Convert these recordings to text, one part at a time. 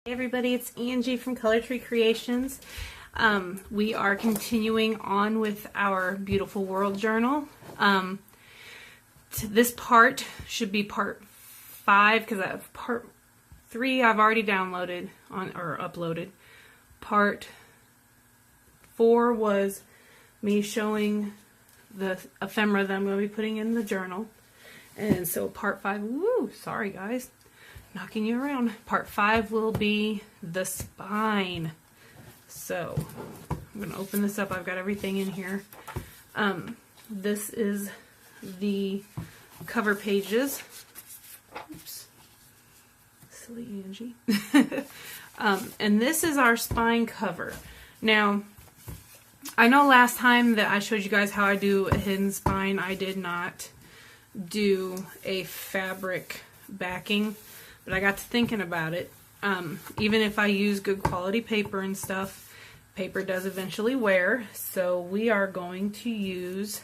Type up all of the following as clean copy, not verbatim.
Hey everybody, it's Angie from Color Tree Creations. We are continuing on with our Beautiful World Journal. This part should be part 5 because part 3 I've already downloaded or uploaded. Part 4 was me showing the ephemera that I'm going to be putting in the journal. And so part 5, woo, sorry guys, knocking you around. Part 5 will be the spine. So I'm going to open this up. I've got everything in here. This is the cover pages. Oops. Silly Angie. And this is our spine cover. Now, I know last time that I showed you guys how I do a hidden spine, I did not do a fabric backing, but I got to thinking about it. Even if I use good quality paper and stuff, paper does eventually wear, so we are going to use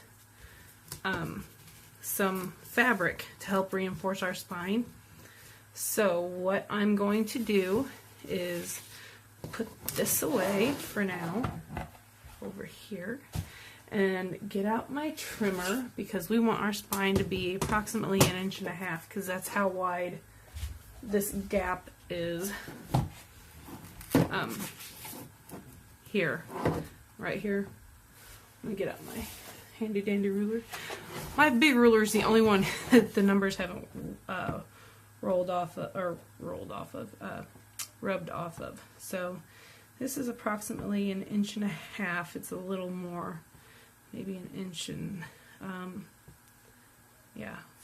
some fabric to help reinforce our spine. So what I'm going to do is put this away for now over here and get out my trimmer, because we want our spine to be approximately 1.5 inches, because that's how wide this gap is. Here, right here. Let me get out my handy dandy ruler. My big ruler is the only one that the numbers haven't rubbed off of. So this is approximately 1.5 inches. It's a little more, maybe 1 inch and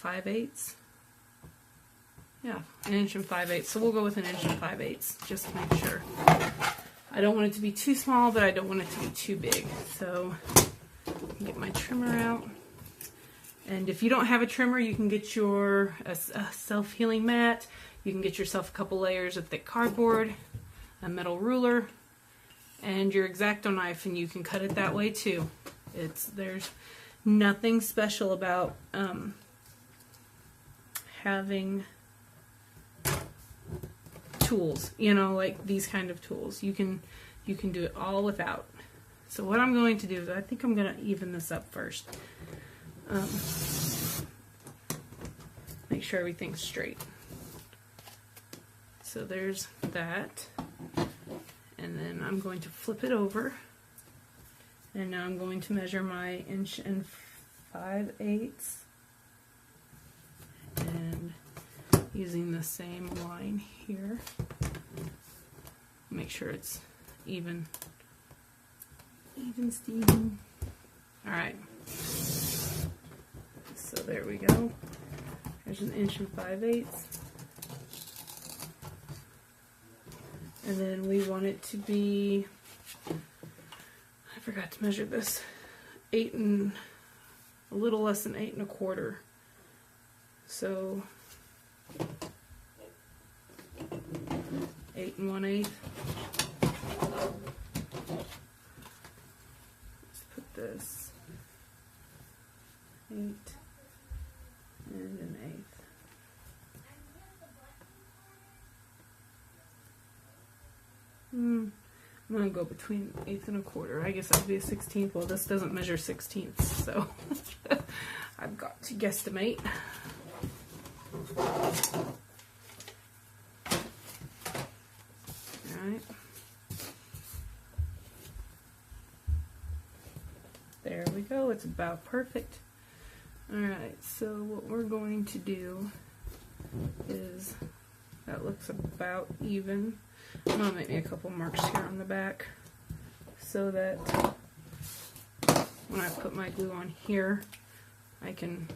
5/8. Yeah, 1 inch and 5/8. So we'll go with 1 inch and 5/8 just to make sure. I don't want it to be too small, but I don't want it to be too big. So get my trimmer out. And if you don't have a trimmer, you can get your a self-healing mat. You can get yourself a couple layers of thick cardboard, a metal ruler, and your X-Acto knife, and you can cut it that way too. There's nothing special about having tools, like these kind of tools. You can do it all without. So what I'm going to do is I think I'm going to even this up first. Make sure everything's straight. So there's that. And then I'm going to flip it over. And now I'm going to measure my 1 inch and 5/8. And using the same line here. Make sure it's even Steven. Alright. So there we go. There's 1 inch and 5/8. And then we want it to be, I forgot to measure this, a little less than 8 1/4. So 8 1/8. Let's put this 8 and 1/8. I'm going to go between 1/8 and 1/4. I guess that would be a 1/16. Well, this doesn't measure 16ths, so I've got to guesstimate. Alright. There we go. It's about perfect. Alright, so what we're going to do is, that looks about even. I'm going to make me a couple marks here on the back so that when I put my glue on here, I can,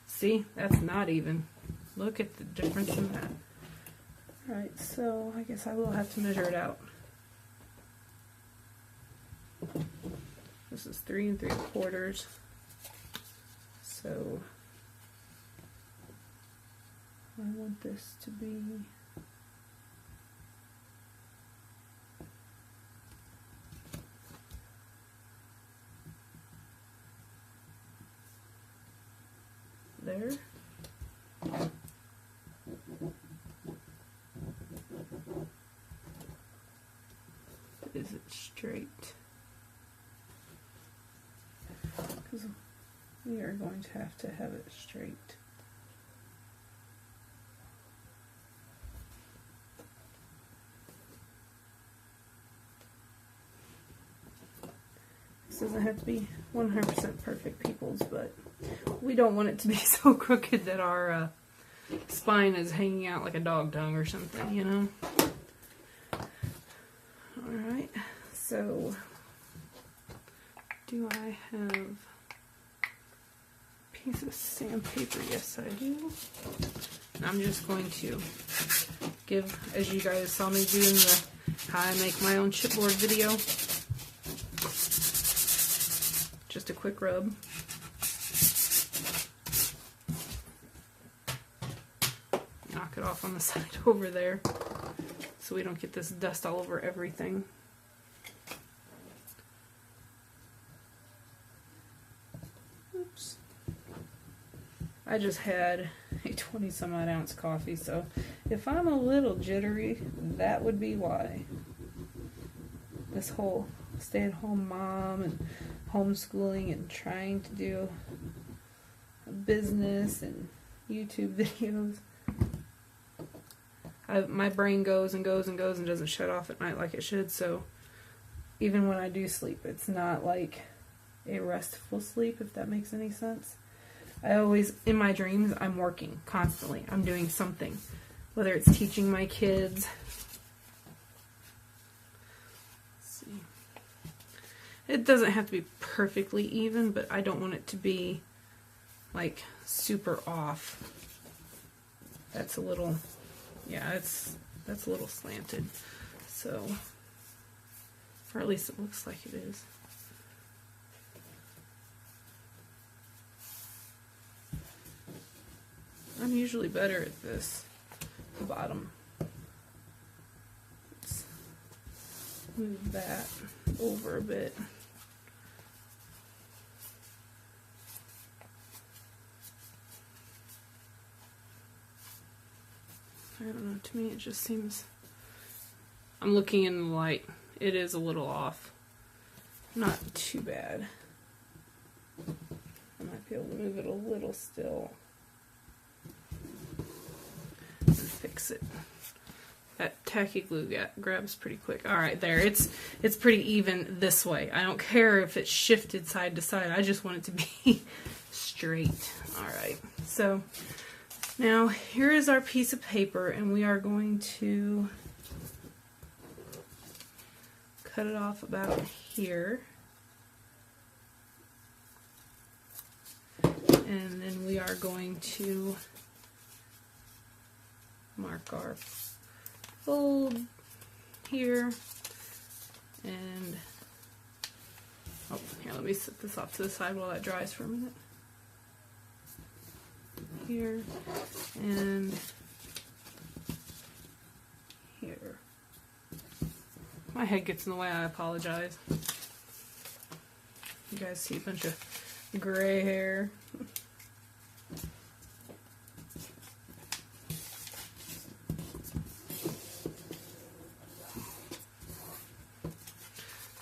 see, that's not even. Look at the difference in that. Alright, so I guess I will have to measure it out. This is 3 3/4. So I want this to be there. is it straight? Because we are going to have it straight. This doesn't have to be 100% perfect, peoples, but we don't want it to be so crooked that our spine is hanging out like a dog tongue or something, you know? Alright, so do I have a piece of sandpaper? Yes, I do. And I'm just going to give, as you guys saw me doing the how I make my own chipboard video, just a quick rub. Knock it off on the side over there so we don't get this dust all over everything. Oops. I just had a 20-some-odd ounce coffee, so if I'm a little jittery, that would be why. This whole stay-at-home mom and homeschooling and trying to do a business and YouTube videos. My brain goes and goes and goes and doesn't shut off at night like it should, so even when I do sleep, it's not like a restful sleep, if that makes any sense. I always, in my dreams, I'm working constantly. I'm doing something, whether it's teaching my kids. Let's see. It doesn't have to be perfectly even, but I don't want it to be like super off. That's a little, yeah, that's a little slanted. So, or at least it looks like it is. I'm usually better at this, the bottom. Let's move that over a bit. I don't know, to me it just seems, I'm looking in the light, it is a little off. Not too bad. I might be able to move it a little still. And fix it. That tacky glue grabs pretty quick. Alright, there. It's pretty even this way. I don't care if it's shifted side to side. I just want it to be straight. Alright, so now here is our piece of paper, and we are going to cut it off about here. And then we are going to mark our fold here. And, oh, here, let me set this off to the side while that dries for a minute. Here and here. My head gets in the way, I apologize. You guys see a bunch of gray hair.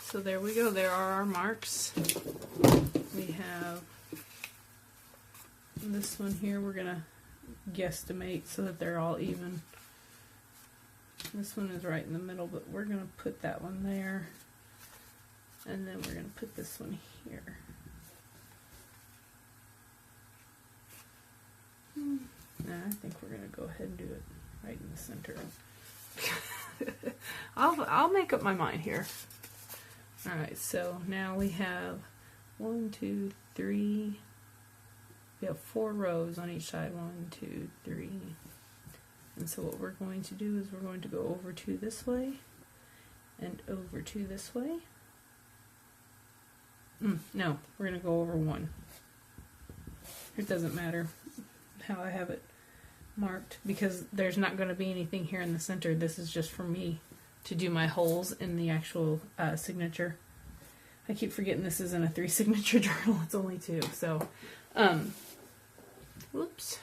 So there we go, there are our marks. We have this one here, we're gonna guesstimate so that they're all even. This one is right in the middle, but we're gonna put that one there. And then we're gonna put this one here. I think we're gonna go ahead and do it right in the center. I'll make up my mind here. Alright, so now we have 1, 2, 3. We have 4 rows on each side. 1, 2, 3. And so what we're going to do is we're going to go over 2 this way and over 2 this way. No, we're going to go over 1. It doesn't matter how I have it marked because there's not going to be anything here in the center. This is just for me to do my holes in the actual signature. I keep forgetting this isn't a 3 signature journal, it's only 2. So, whoops.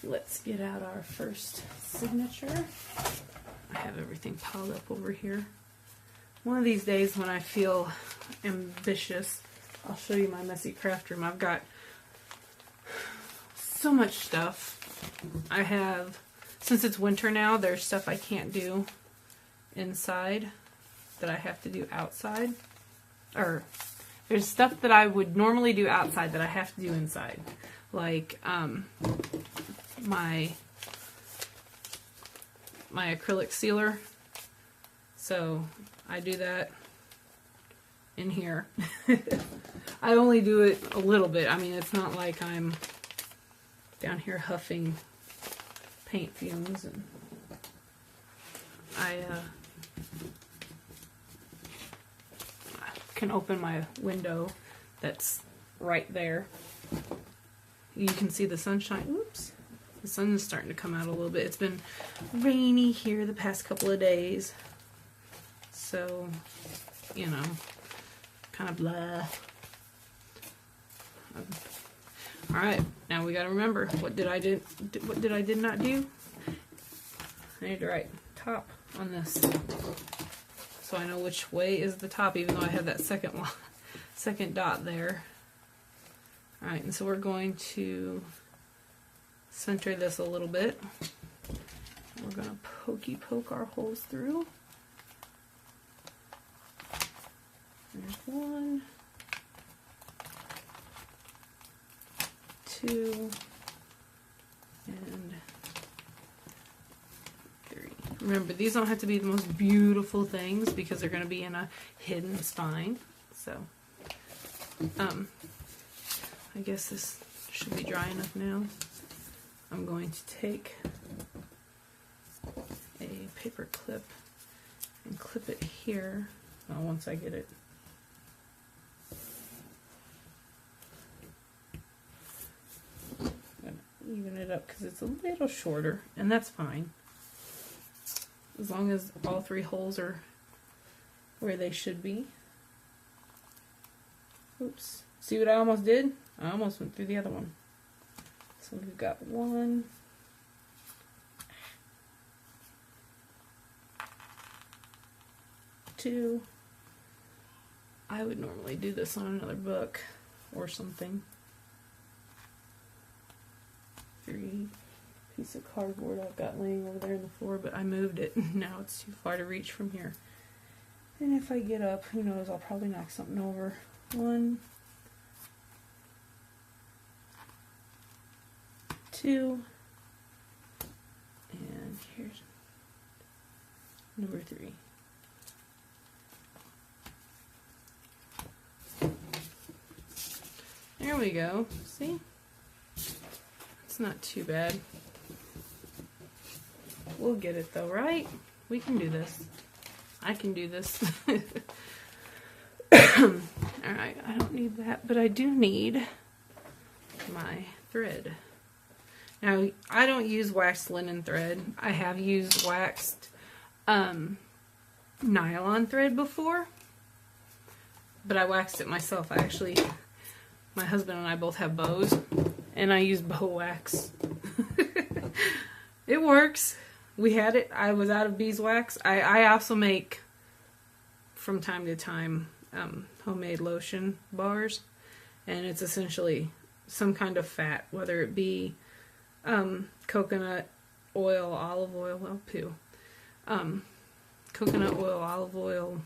Let's get out our first signature. I have everything piled up over here. One of these days when I feel ambitious, I'll show you my messy craft room. I've got so much stuff. I have, since it's winter now, there's stuff I can't do inside that I have to do outside. Or there's stuff that I would normally do outside that I have to do inside. Like my acrylic sealer. So I do that in here. I only do it a little bit. I mean, it's not like I'm down here huffing paint fumes. And I can open my window that's right there. You can see the sunshine. Oops. The sun is starting to come out a little bit. It's been rainy here the past couple of days. So, you know, kind of blah. Alright, now we gotta remember, what did I did not do? I need to write top on this, so I know which way is the top, even though I have that second dot there. Alright, and so we're going to center this a little bit. We're gonna poke our holes through. There's 1, 2, and 3. Remember, these don't have to be the most beautiful things because they're going to be in a hidden spine. So, I guess this should be dry enough now. I'm going to take a paper clip and clip it here. Well, once I get it. Even it up because it's a little shorter, and that's fine as long as all 3 holes are where they should be. Oops, see what I almost did? I almost went through the other one. So we've got 1, 2. I would normally do this on another book or something. 3, piece of cardboard I've got laying over there on the floor, but I moved it. Now it's too far to reach from here. And if I get up, who knows, I'll probably knock something over. 1, 2, and here's number 3. There we go. See? It's not too bad. We'll get it though, right? We can do this. I can do this. Alright, I don't need that, but I do need my thread. Now, I don't use waxed linen thread. I have used waxed nylon thread before, but I waxed it myself. My husband and I both have bows, and I use bow wax. It works. We had it. I was out of beeswax. I also make, from time to time, homemade lotion bars, and it's essentially some kind of fat, whether it be coconut oil, olive oil, well, poo, coconut oil, olive oil,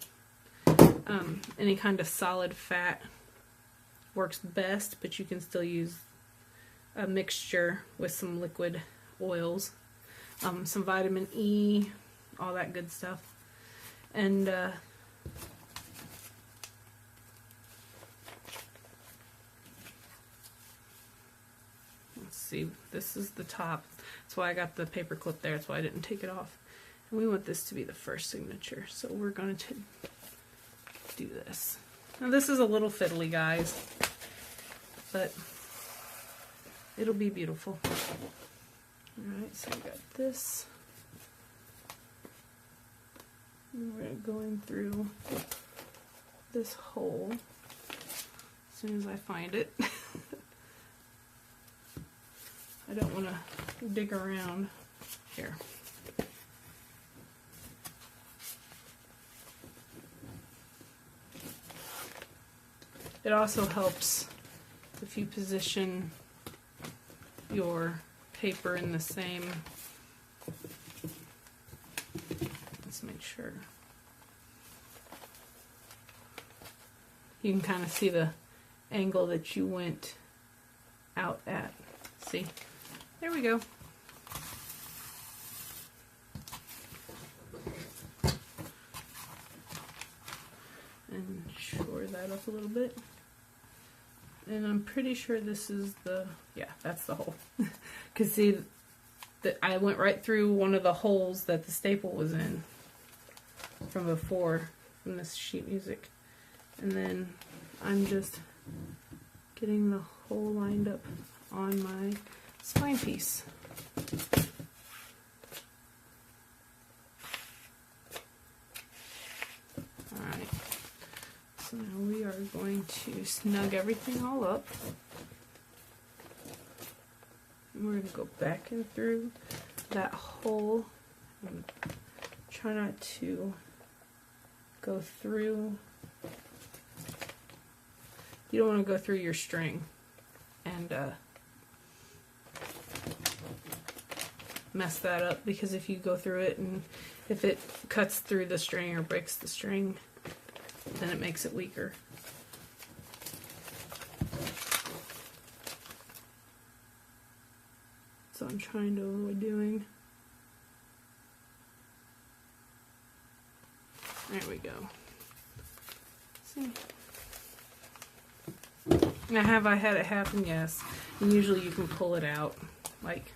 any kind of solid fat works best, but you can still use a mixture with some liquid oils, some vitamin E, all that good stuff. And let's see, this is the top. That's why I got the paper clip there. That's why I didn't take it off. And we want this to be the first signature, so we're going to do this. Now this is a little fiddly, guys, but it'll be beautiful. Alright, so we got this. And we're going through this hole as soon as I find it. I don't want to dig around here. It also helps if you position your paper in the same, let's make sure. You can kind of see the angle that you went out at. See? There we go. And shore that up a little bit. And I'm pretty sure this is the, yeah, that's the hole. Because see, I went right through one of the holes that the staple was in from before, from this sheet music. And then I'm just getting the hole lined up on my spine piece. Alright, so now we are going to snug everything all up. And we're going to go back in through that hole and try not to go through. You don't want to go through your string and mess that up, because if you go through it and if it cuts through the string or breaks the string, then it makes it weaker. So I'm trying to avoid doing. There we go. See? Now, have I had it happen? Yes. And usually you can pull it out. Like,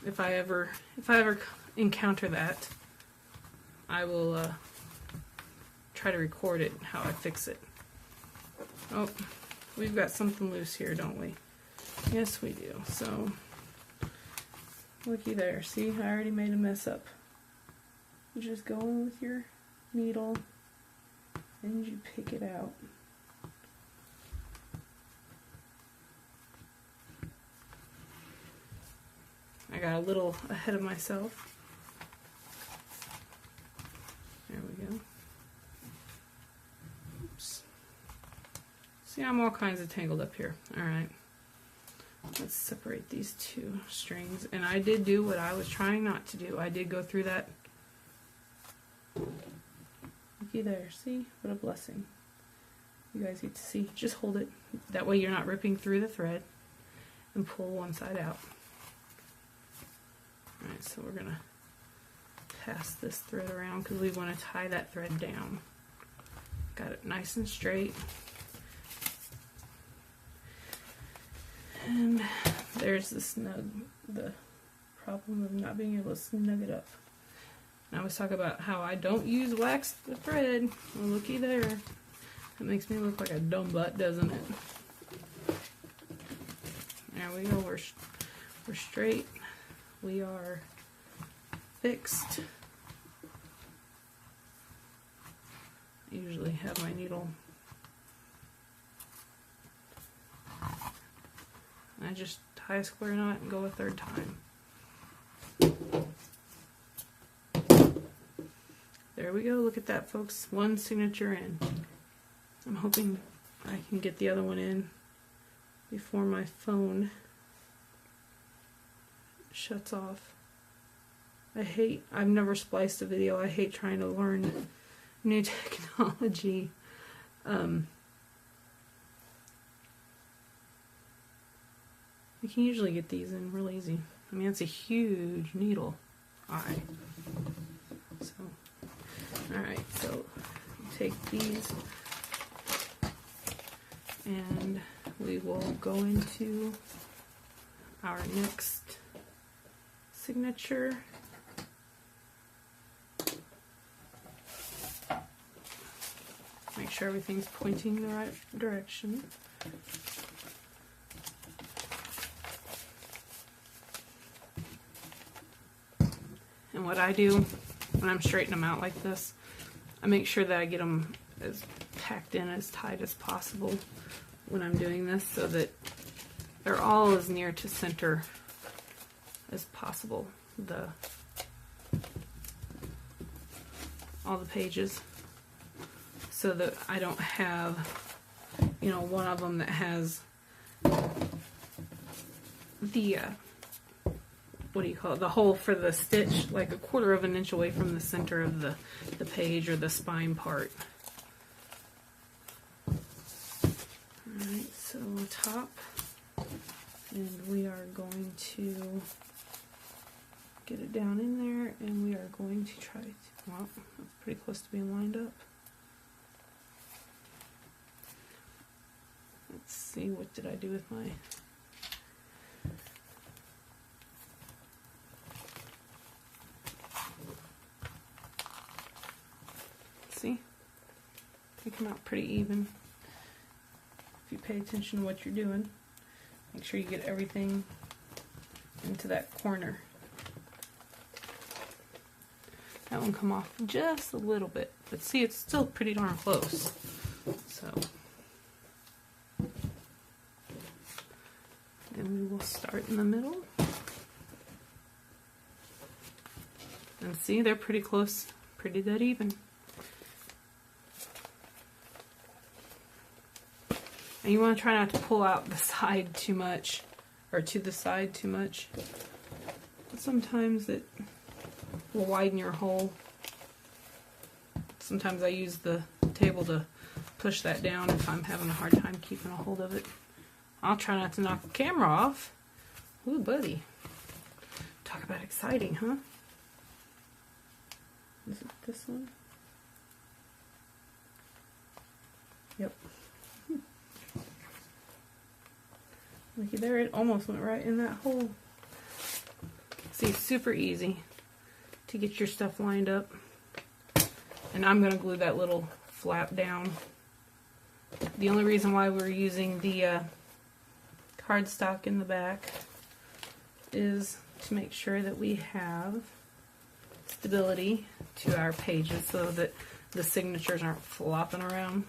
if I ever encounter that, I will try to record it, how I fix it. Oh, we've got something loose here, don't we? Yes, we do. So, looky there. See, I already made a mess up. You just go in with your needle and you pick it out. I got a little ahead of myself. There we go. Oops. See, I'm all kinds of tangled up here. Alright. Let's separate these two strings. And I did do what I was trying not to do. I did go through that. Looky there. See? What a blessing. You guys get to see. Just hold it. That way you're not ripping through the thread. And pull one side out. Alright, so we're going to pass this thread around because we want to tie that thread down. Got it nice and straight. And there's the problem of not being able to snug it up. And I was talking about how I don't use wax the thread. Well, looky there. That makes me look like a dumb butt, doesn't it? There we go. We're straight. We are fixed. I usually have my needle. I just tie a square knot and go a third time. There we go. Look at that, folks. One signature in. I'm hoping I can get the other one in before my phone shuts off. I've never spliced a video. I hate trying to learn new technology. You can usually get these in real easy. I mean, it's a huge needle eye. So, alright, so take these and we will go into our next signature. Make sure everything's pointing the right direction. And what I do when I'm straightening them out like this, I make sure that I get them as packed in as tight as possible when I'm doing this, so that they're all as near to center as possible. All the pages, so that I don't have you know, one of them that has the, what do you call it, the hole for the stitch, like a 1/4 of an inch away from the center of the page or the spine part. Alright, so top, and we are going to get it down in there, and we are going to try to, well, that's pretty close to being lined up. Let's see, what did I do with my... See? They come out pretty even. If you pay attention to what you're doing, make sure you get everything into that corner. That one come off just a little bit, but see, it's still pretty darn close. So, and we will start in the middle. And see, they're pretty close, pretty dead even. And you want to try not to pull out the side too much, or to the side too much. Sometimes it will widen your hole. Sometimes I use the table to push that down if I'm having a hard time keeping a hold of it. I'll try not to knock the camera off. Ooh, buddy. Talk about exciting, huh? Is it this one? Yep. Looky there, it almost went right in that hole. See, it's super easy to get your stuff lined up. And I'm going to glue that little flap down. The only reason why we're using the cardstock in the back is to make sure that we have stability to our pages so that the signatures aren't flopping around.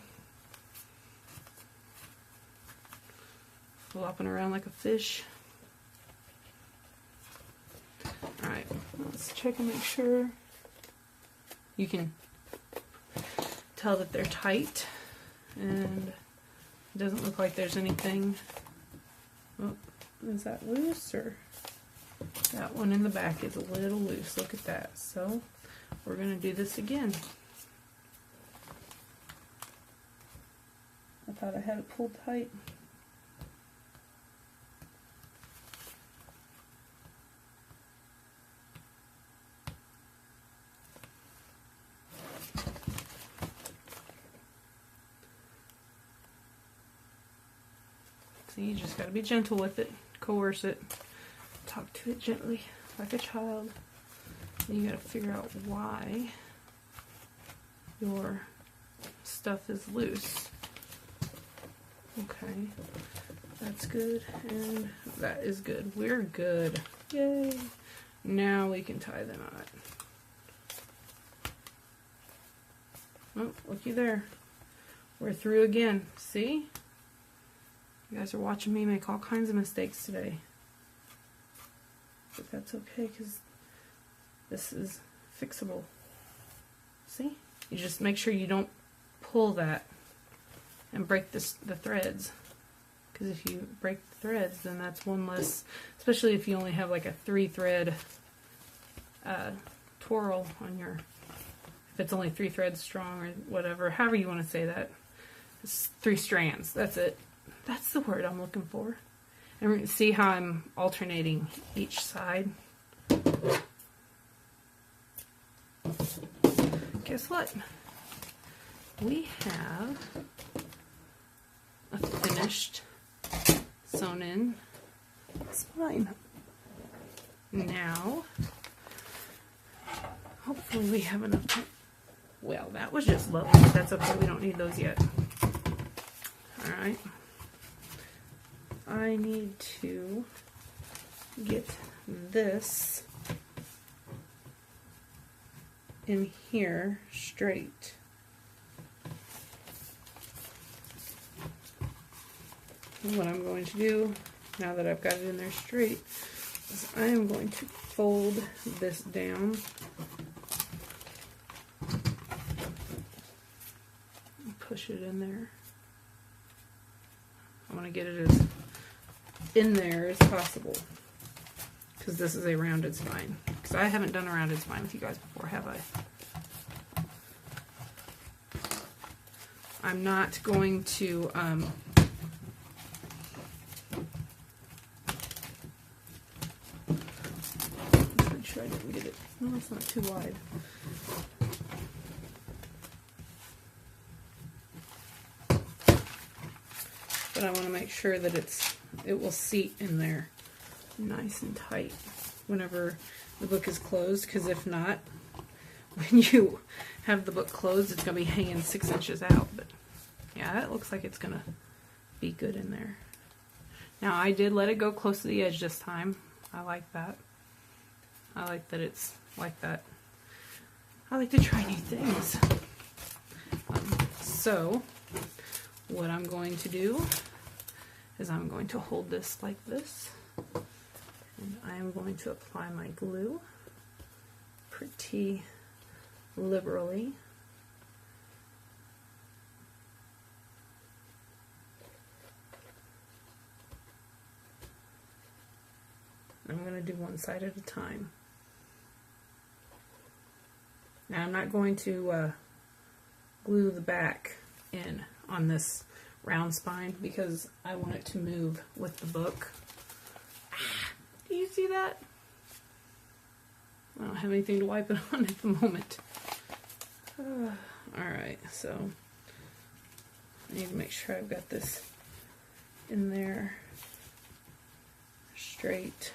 Flopping around like a fish. Alright, let's check and make sure. You can tell that they're tight, and it doesn't look like there's anything. Oh, is that loose, or that one in the back is a little loose? Look at that. So we're going to do this again. I thought I had it pulled tight. You just got to be gentle with it, coerce it, talk to it gently like a child. And you got to figure out why your stuff is loose. Okay, that's good, and that is good. We're good. Yay! Now we can tie the knot. Oh, looky there. We're through again. See? You guys are watching me make all kinds of mistakes today. But that's okay, because this is fixable. See? You just make sure you don't pull that and break the threads. Because if you break the threads, then that's one less, especially if you only have like a 3-thread twirl on your, if it's only 3 threads strong or whatever, however you want to say that. It's 3 strands, that's it. That's the word I'm looking for. And we're going to see how I'm alternating each side. Guess what? We have a finished sewn in spine. Now, hopefully we have enough time. Well, that was just lovely, but that's okay. We don't need those yet. Alright. I need to get this in here straight. And what I'm going to do, now that I've got it in there straight, is I am going to fold this down and push it in there. want to get it as in there as possible, because this is a rounded spine. Because I haven't done a rounded spine with you guys before, have I? I'm not going to make sure I didn't get it. No, it's not too wide. But I want to make sure that it will seat in there nice and tight whenever the book is closed, because if not, when you have the book closed, it's going to be hanging 6 inches out. But yeah, that looks like it's going to be good in there. Now, I did let it go close to the edge this time. I like that. I like that it's like that. I like to try new things. So, what I'm going to do is I'm going to hold this like this, and I am going to apply my glue pretty liberally. I'm going to do one side at a time. Now I'm not going to glue the back in on this round spine because I want it to move with the book. Do you see that? I don't have anything to wipe it on at the moment. Alright, so I need to make sure I've got this in there straight.